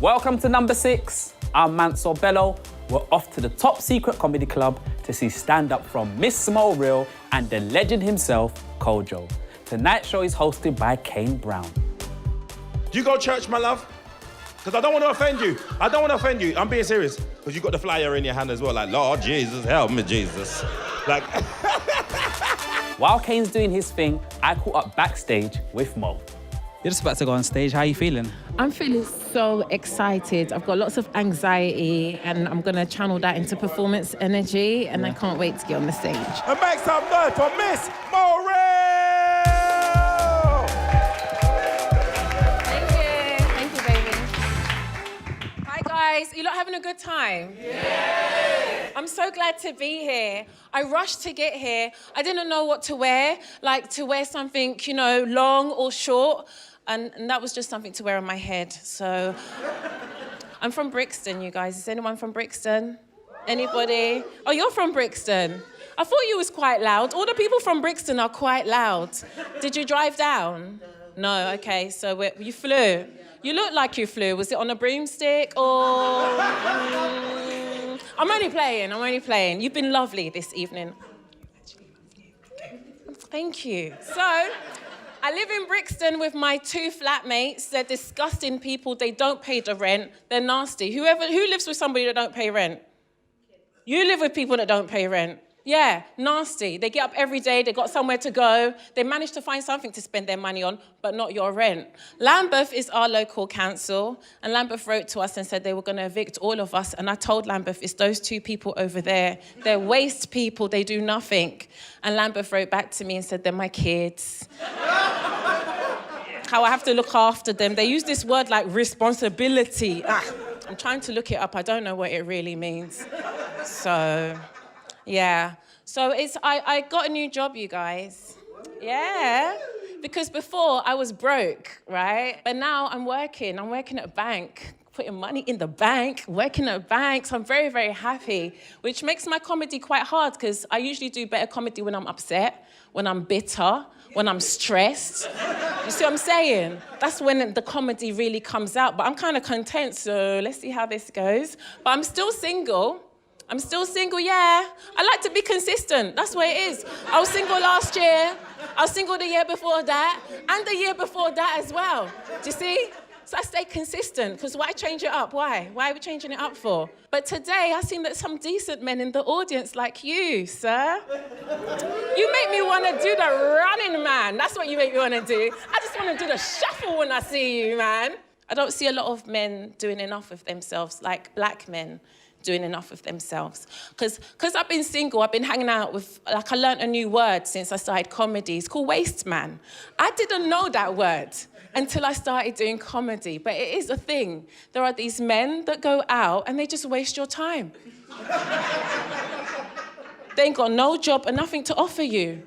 Welcome to number 6. I'm Mansour Bello. We're off to the top secret comedy club to see stand-up from Miss Mo Real and the legend himself, Kojo. Tonight's show is hosted by Kane Brown. Do you go to church, my love? Because I don't want to offend you. I don't want to offend you. I'm being serious. Because you got the flyer in your hand as well. Like, Lord Jesus, help me, Jesus. Like... While Kane's doing his thing, I caught up backstage with Mo. You're just about to go on stage. How are you feeling? I'm feeling so excited. I've got lots of anxiety and I'm going to channel that into performance energy and I can't wait to get on the stage. And make some noise for Miss Mo Real! Thank you, baby. Hi guys, you lot having a good time? Yeah! I'm so glad to be here. I rushed to get here. I didn't know what to wear, like to wear something, you know, long or short. And that was just something to wear on my head. So I'm from Brixton, you guys. Is anyone from Brixton? Anybody? Oh, you're from Brixton. I thought you was quite loud. All the people from Brixton are quite loud. Did you drive down? No, okay, so you flew. You look like you flew. Was it on a broomstick or... I'm only playing. You've been lovely this evening. Thank you. So, I live in Brixton with my 2 flatmates. They're disgusting people. They don't pay the rent. They're nasty. Who lives with somebody that don't pay rent? You live with people that don't pay rent. Yeah, nasty. They get up every day. They got somewhere to go. They manage to find something to spend their money on, but not your rent. Lambeth is our local council, and Lambeth wrote to us and said they were going to evict all of us, and I told Lambeth, it's those 2 people over there. They're waste people. They do nothing. And Lambeth wrote back to me and said, they're my kids. How I have to look after them. They use this word like responsibility. I'm trying to look it up. I don't know what it really means. So... yeah, so I got a new job, you guys. Yeah, because before I was broke, right? But now I'm working at a bank, putting money in the bank, working at a bank, so I'm very, very happy, which makes my comedy quite hard because I usually do better comedy when I'm upset, when I'm bitter, when I'm stressed. You see what I'm saying? That's when the comedy really comes out, but I'm kind of content, so let's see how this goes. But I'm still single, yeah. I like to be consistent. That's what it is. I was single last year. I was single the year before that. And the year before that as well. Do you see? So I stay consistent. Because why change it up? Why? Why are we changing it up for? But today, I seen that some decent men in the audience like you, sir. You make me want to do the running man. That's what you make me want to do. I just want to do the shuffle when I see you, man. I don't see a lot of men doing enough of themselves, like black men doing enough of themselves. Because I've been single, I've been hanging out with, like I learned a new word since I started comedy. It's called waste man. I didn't know that word until I started doing comedy, but it is a thing. There are these men that go out and they just waste your time. They ain't got no job and nothing to offer you,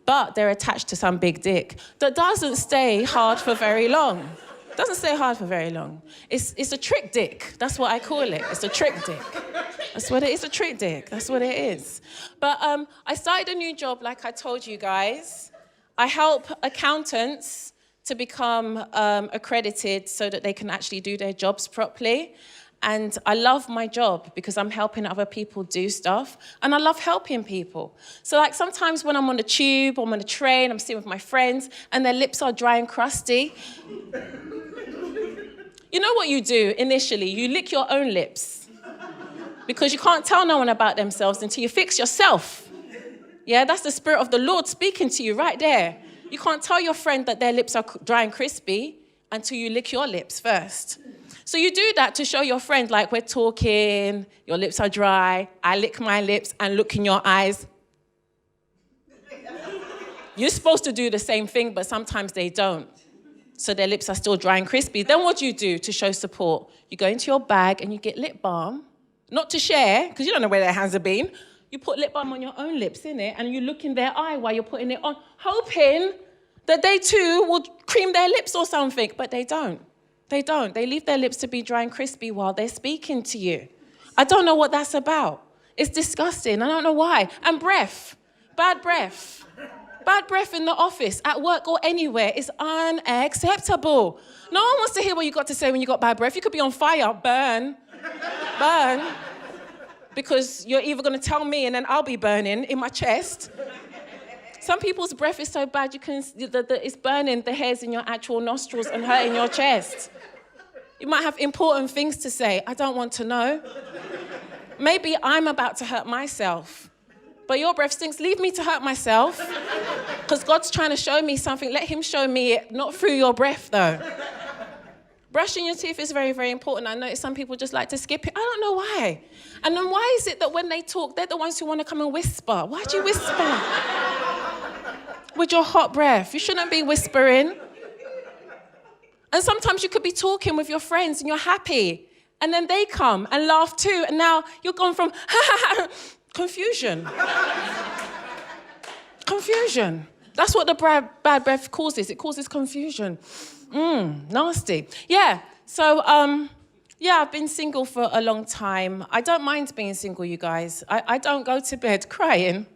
but they're attached to some big dick that doesn't stay hard for very long. Doesn't stay hard for very long. It's a trick dick. That's what I call it. It's a trick dick. That's what it is, a trick dick. That's what it is. But I started a new job, like I told you guys. I help accountants to become accredited so that they can actually do their jobs properly. And I love my job because I'm helping other people do stuff. And I love helping people. So like sometimes when I'm on the tube, I'm on the train, I'm sitting with my friends, and their lips are dry and crusty. You know what you do initially? You lick your own lips. Because you can't tell no one about themselves until you fix yourself. Yeah, that's the Spirit of the Lord speaking to you right there. You can't tell your friend that their lips are dry and crispy until you lick your lips first. So you do that to show your friend, like, we're talking, your lips are dry, I lick my lips and look in your eyes. You're supposed to do the same thing, but sometimes they don't. So their lips are still dry and crispy. Then what do you do to show support? You go into your bag and you get lip balm, not to share, because you don't know where their hands have been. You put lip balm on your own lips, innit? And you look in their eye while you're putting it on, hoping that they too will cream their lips or something, but they don't. They don't. They leave their lips to be dry and crispy while they're speaking to you. I don't know what that's about. It's disgusting. I don't know why. And breath. Bad breath. Bad breath in the office, at work or anywhere is unacceptable. No one wants to hear what you got to say when you got bad breath. You could be on fire, burn. Because you're either going to tell me and then I'll be burning in my chest. Some people's breath is so bad it's burning the hairs in your actual nostrils and hurting your chest. You might have important things to say. I don't want to know. Maybe I'm about to hurt myself. But your breath stinks. Leave me to hurt myself. Because God's trying to show me something. Let him show me it, not through your breath, though. Brushing your teeth is very, very important. I notice some people just like to skip it. I don't know why. And then why is it that when they talk, they're the ones who want to come and whisper? Why do you whisper? With your hot breath. You shouldn't be whispering. And sometimes you could be talking with your friends and you're happy. And then they come and laugh too. And now you're gone from confusion. Confusion. That's what the bad breath causes. It causes confusion. Nasty. Yeah, so, I've been single for a long time. I don't mind being single, you guys. I don't go to bed crying,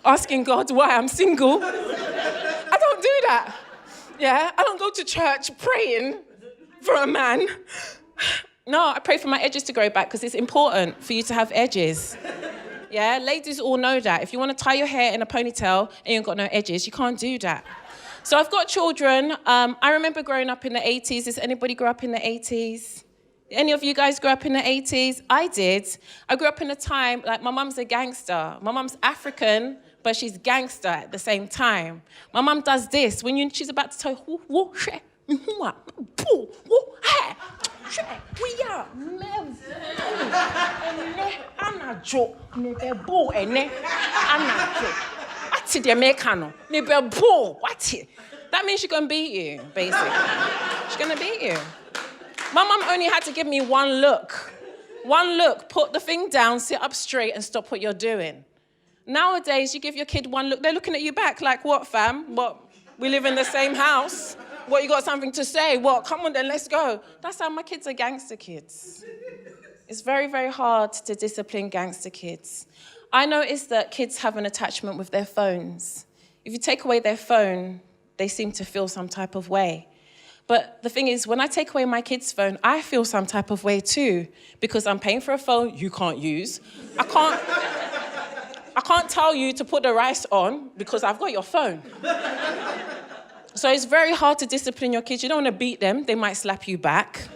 asking God why I'm single. I don't do that. Yeah, I don't go to church praying for a man. No, I pray for my edges to grow back because it's important for you to have edges. Yeah, ladies all know that. If you want to tie your hair in a ponytail and you've got no edges, you can't do that. So I've got children. I remember growing up in the 80s. Does anybody grow up in the 80s? Any of you guys grew up in the 80s? I did. I grew up in a time, like my mum's a gangster. My mum's African, but she's gangster at the same time. My mum does this. When she's about to tell that means she's going to beat you, basically. She's going to beat you. My mum only had to give me one look. One look, put the thing down, sit up straight and stop what you're doing. Nowadays, you give your kid one look, they're looking at you back like, what, fam? What, we live in the same house? What, you got something to say? What, come on then, let's go. That's how my kids are gangster kids. It's very, very hard to discipline gangster kids. I noticed that kids have an attachment with their phones. If you take away their phone, they seem to feel some type of way. But the thing is, when I take away my kid's phone, I feel some type of way too, because I'm paying for a phone you can't use. I can't tell you to put the rice on because I've got your phone. So it's very hard to discipline your kids. You don't want to beat them. They might slap you back.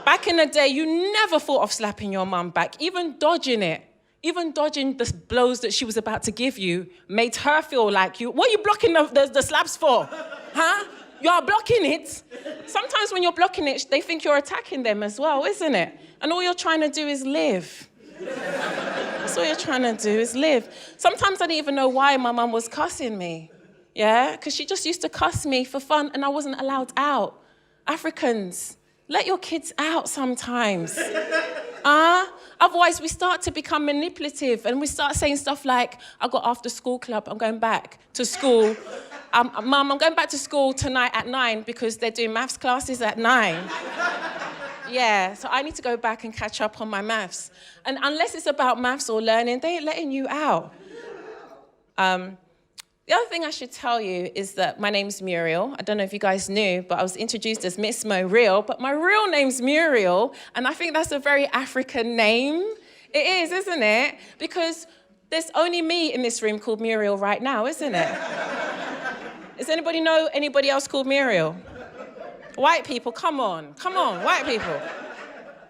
Back in the day, you never thought of slapping your mum back, even dodging it. Even dodging the blows that she was about to give you made her feel like you. What are you blocking the slaps for? Huh? You are blocking it. Sometimes when you're blocking it, they think you're attacking them as well, isn't it? And all you're trying to do is live. That's all you're trying to do is live. Sometimes I didn't even know why my mum was cussing me. Yeah? Because she just used to cuss me for fun and I wasn't allowed out. Africans, let your kids out sometimes. Otherwise, we start to become manipulative and we start saying stuff like, I got after school club, I'm going back to school. Mum, I'm going back to school tonight at 9 because they're doing maths classes at 9. Yeah, so I need to go back and catch up on my maths. And unless it's about maths or learning, they ain't letting you out. The other thing I should tell you is that my name's Muriel. I don't know if you guys knew, but I was introduced as Miss Mo Real, but my real name's Muriel, and I think that's a very African name. It is, isn't it? Because there's only me in this room called Muriel right now, isn't it? Does anybody know anybody else called Muriel? White people, come on, white people.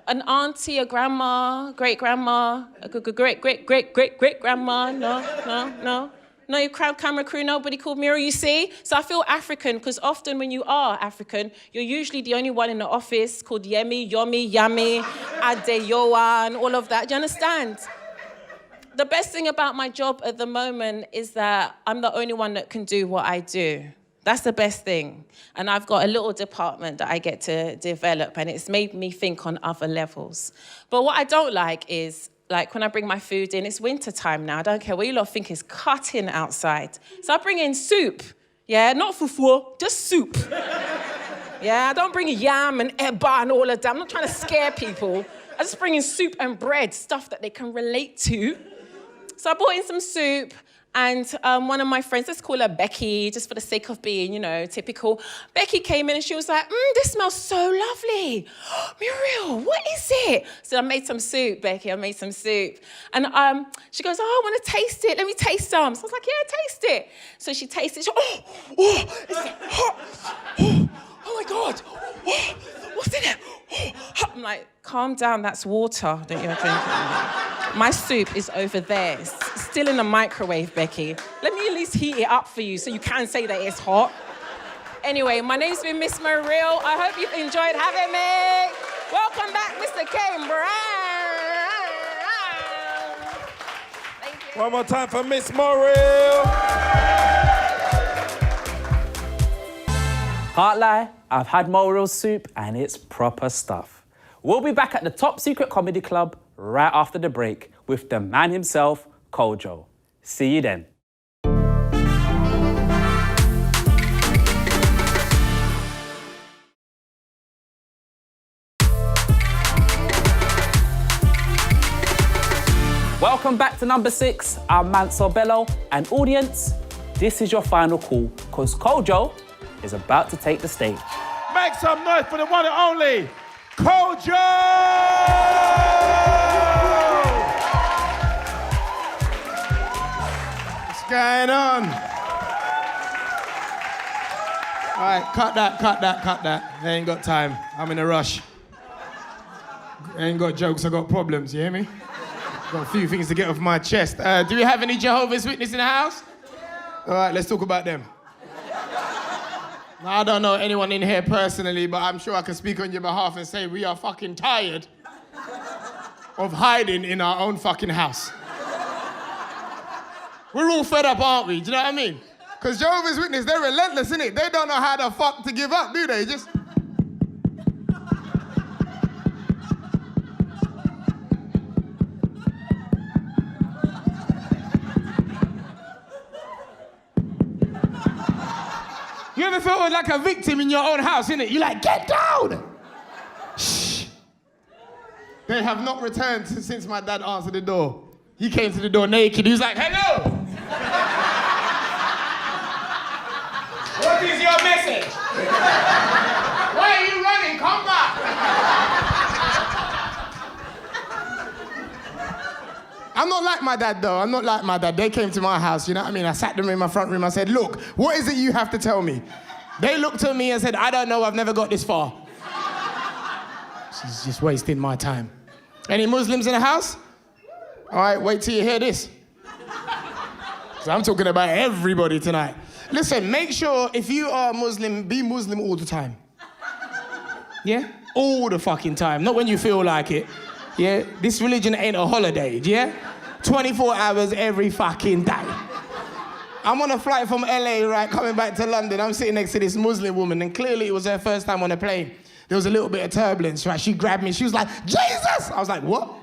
An auntie, a grandma, great-grandma, a great-great-great-great-great-grandma, no. No, your camera crew, nobody called Muriel, you see? So I feel African, because often when you are African, you're usually the only one in the office called Yemi, Yomi, Yami, Adeyoa, and all of that. Do you understand? The best thing about my job at the moment is that I'm the only one that can do what I do. That's the best thing. And I've got a little department that I get to develop, and it's made me think on other levels. But what I don't like is, like when I bring my food in, it's winter time now. I don't care what you lot think is cutting outside. So I bring in soup. Yeah, not fufu, just soup. Yeah, I don't bring yam and eba and all of that. I'm not trying to scare people. I just bring in soup and bread, stuff that they can relate to. So I brought in some soup, And one of my friends, let's call her Becky, just for the sake of being, typical. Becky came in and she was like, this smells so lovely. Muriel, what is it? So I made some soup, Becky, I made some soup. And she goes, I want to taste it. Let me taste some. So I was like, yeah, taste it. So she tasted it. She it's hot. Oh my God. What's in it? I'm like, calm down, that's water that you're drinking. My soup is over there. It's still in the microwave, Becky. Let me at least heat it up for you so you can say that it's hot. Anyway, my name's been Miss Mo Real. I hope you've enjoyed having me. Welcome back, Mr. Kane Brown. Thank you. One more time for Miss Mo Real. Can't lie, I've had Mo Real soup and it's proper stuff. We'll be back at the Top Secret Comedy Club right after the break with the man himself, Kojo. See you then. Welcome back to number 6. I'm Mansour Bello, and audience, this is your final call, because Kojo is about to take the stage. Make some noise for the one and only Kojo! What's going on? All right, cut that. I ain't got time. I'm in a rush. I ain't got jokes, I got problems, you hear me? Got a few things to get off my chest. Do we have any Jehovah's Witnesses in the house? All right, let's talk about them. Now, I don't know anyone in here personally, but I'm sure I can speak on your behalf and say we are fucking tired of hiding in our own fucking house. We're all fed up, aren't we? Do you know what I mean? Because Jehovah's Witnesses, they're relentless, innit? They don't know how the fuck to give up, do they? Just... You ever felt like a victim in your own house, innit? You're like, get down! Shh. They have not returned since my dad answered the door. He came to the door naked. He was like, hello! What is your message? Why are you running? Come back! I'm not like my dad, though. I'm not like my dad. They came to my house, you know what I mean? I sat them in my front room. I said, look, what is it you have to tell me? They looked at me and said, I don't know, I've never got this far. She's just wasting my time. Any Muslims in the house? All right, wait till you hear this. So I'm talking about everybody tonight. Listen, make sure if you are Muslim, be Muslim all the time. Yeah? All the fucking time, not when you feel like it. Yeah? This religion ain't a holiday, yeah? 24 hours every fucking day. I'm on a flight from LA, right, coming back to London. I'm sitting next to this Muslim woman, and clearly it was her first time on a plane. There was a little bit of turbulence, right? She grabbed me, she was like, Jesus! I was like, what?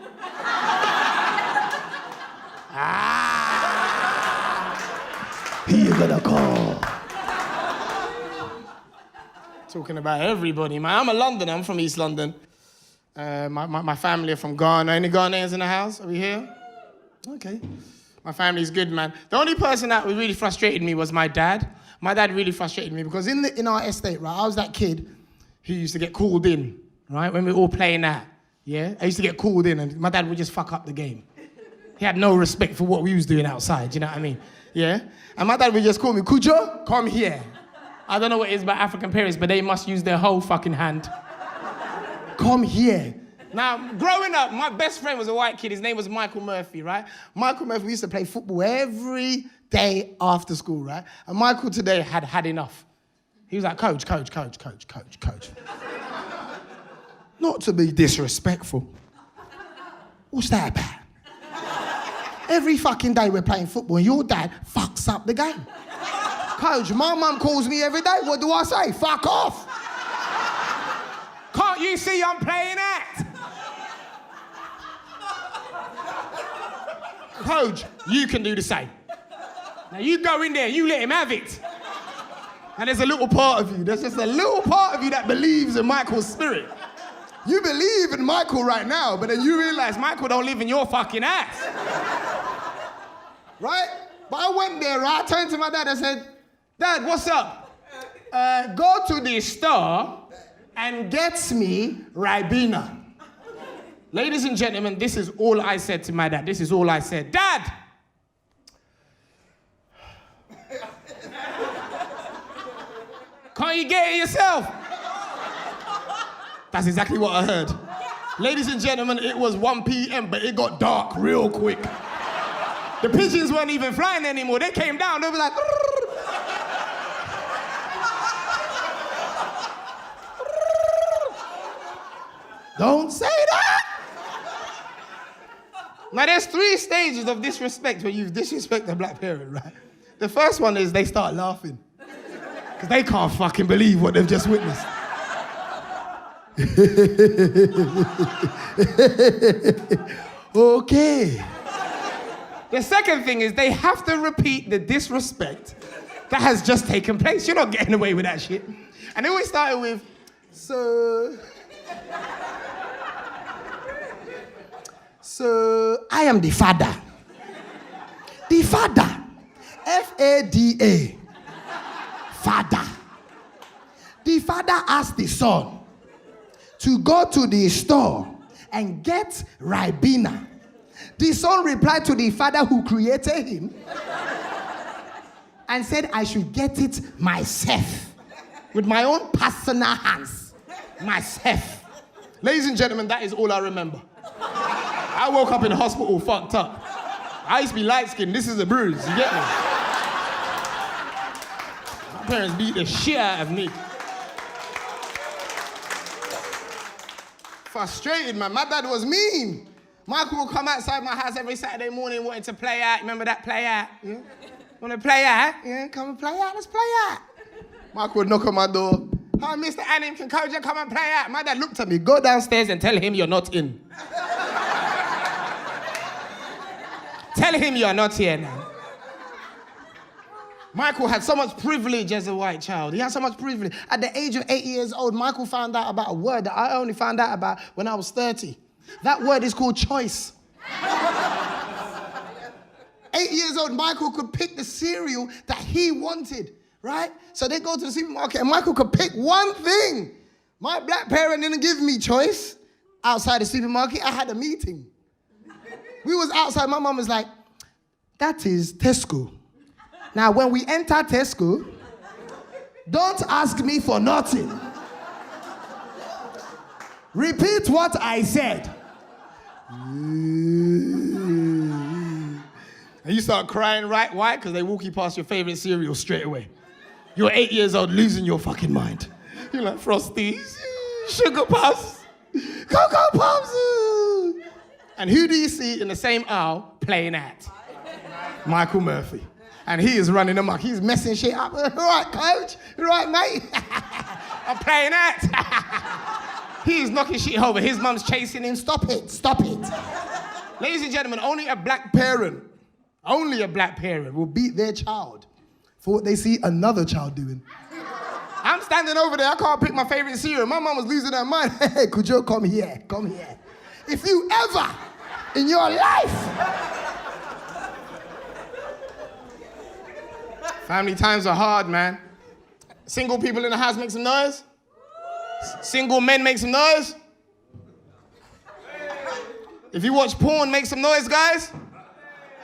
You're gonna call. Talking about everybody, man. I'm a Londoner, I'm from East London. My family are from Ghana. Any Ghanaians in the house? Are we here? Okay. My family's good, man. The only person that really frustrated me was my dad. My dad really frustrated me because in our estate, right, I was that kid who used to get called in, right, when we were all playing that, yeah? I used to get called in and my dad would just fuck up the game. He had no respect for what we was doing outside, you know what I mean? Yeah? And my dad would just call me, Kojo, come here. I don't know what it is about African parents, but they must use their whole fucking hand. Come here. Now, growing up, my best friend was a white kid. His name was Michael Murphy, right? Michael Murphy, we used to play football every day after school, right? And Michael today had had enough. He was like, coach. Not to be disrespectful. What's that about? Every fucking day we're playing football and your dad fucks up the game. Coach, my mum calls me every day. What do I say? Fuck off. Can't you see I'm playing act? Coach, you can do the same. Now you go in there, you let him have it. And there's a little part of you, there's just a little part of you that believes in Michael's spirit. You believe in Michael right now, but then you realize Michael don't live in your fucking ass. Right? But I went there, right? I turned to my dad and said, Dad, what's up? Go to the store and get me Ribena. Ladies and gentlemen, this is all I said to my dad. This is all I said. Dad! Can't you get it yourself? That's exactly what I heard. Ladies and gentlemen, it was 1 p.m., but it got dark real quick. The pigeons weren't even flying anymore. They came down, they were like... Don't say that! Now, there's 3 stages of disrespect when you disrespect a black parent, right? The first one is they start laughing. Because they can't fucking believe what they've just witnessed. Okay. The second thing is they have to repeat the disrespect that has just taken place. You're not getting away with that shit. And they always started with, So, I am the father. The father. F-A-D-A. Father. The father asked the son to go to the store and get Ribena. The son replied to the father who created him and said, I should get it myself with my own personal hands. Myself. Ladies and gentlemen, that is all I remember. I woke up in the hospital fucked up. I used to be light-skinned. This is a bruise. You get me? My parents beat the shit out of me. Frustrated, man. My dad was mean. Michael would come outside my house every Saturday morning wanting to play out. Remember that play out? Yeah? Want to play out? Yeah, come and play out. Let's play out. Michael would knock on my door. Hi, Mr. Annim, can Kojo come and play out? My dad looked at me. Go downstairs and tell him you're not in. Tell him you're not here now. Michael had so much privilege as a white child. He had so much privilege. At the age of 8 years old, Michael found out about a word that I only found out about when I was 30. That word is called choice. 8 years old, Michael could pick the cereal that he wanted, right? So they go to the supermarket and Michael could pick one thing. My black parent didn't give me choice outside the supermarket. I had a meeting. We was outside, my mom was like, that is Tesco. Now, when we enter Tesco, don't ask me for nothing. Repeat what I said. And you start crying, right? Why? Because they walk you past your favorite cereal straight away. You're 8 years old, losing your fucking mind. You're like, Frosties, Sugar Puffs, Cocoa Puffs. And who do you see in the same aisle playing at? Michael Murphy. And he is running amok. He's messing shit up. All right, coach. All right, mate. I'm playing at. He's knocking shit over. His mum's chasing him. Stop it. Stop it. Ladies and gentlemen, only a black parent will beat their child for what they see another child doing. I'm standing over there. I can't pick my favorite cereal. My mum was losing her mind. Hey, Kojo, come here. Come here. If you ever in your life... Family times are hard, man. Single people in the house make some noise. Single men make some noise. If you watch porn, make some noise, guys.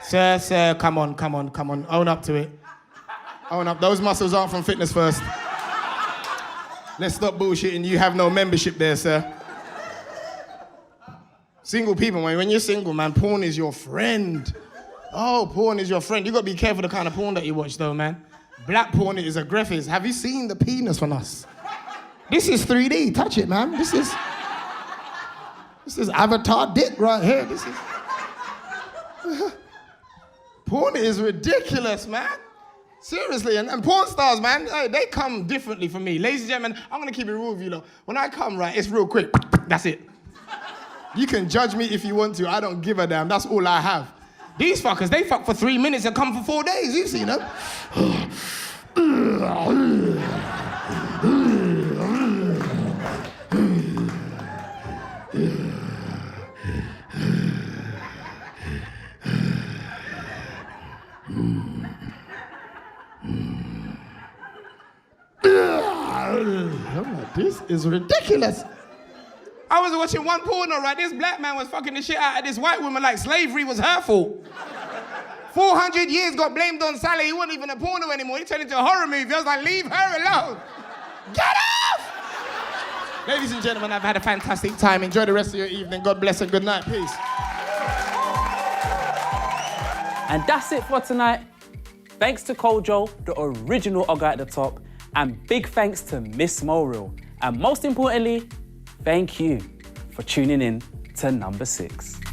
Sir, come on. Own up to it. Own up. Those muscles aren't from Fitness First. Let's stop bullshitting. You have no membership there, sir. Single people, when you're single, man, porn is your friend. Oh, porn is your friend. You got to be careful the kind of porn that you watch, though, man. Black porn is aggressive. Have you seen the penis on us? This is 3D. Touch it, man. This is Avatar dick right here. This is... Porn is ridiculous, man. Seriously, and porn stars, man, they come differently for me. Ladies and gentlemen, I'm going to keep it real with you, though. When I come, right, it's real quick. That's it. You can judge me if you want to. I don't give a damn. That's all I have. These fuckers, they fuck for 3 minutes and come for 4 days. You've seen them. I'm like, this is ridiculous. I was watching one porno, right? This black man was fucking the shit out of this white woman like slavery was her fault. 400 years got blamed on Sally. He wasn't even a porno anymore. He turned into a horror movie. I was like, leave her alone. Get off! Ladies and gentlemen, I've had a fantastic time. Enjoy the rest of your evening. God bless and good night. Peace. And that's it for tonight. Thanks to Kojo, the original Ogre at the top, and big thanks to Miss Mo Real. And most importantly, thank you for tuning in to number 6.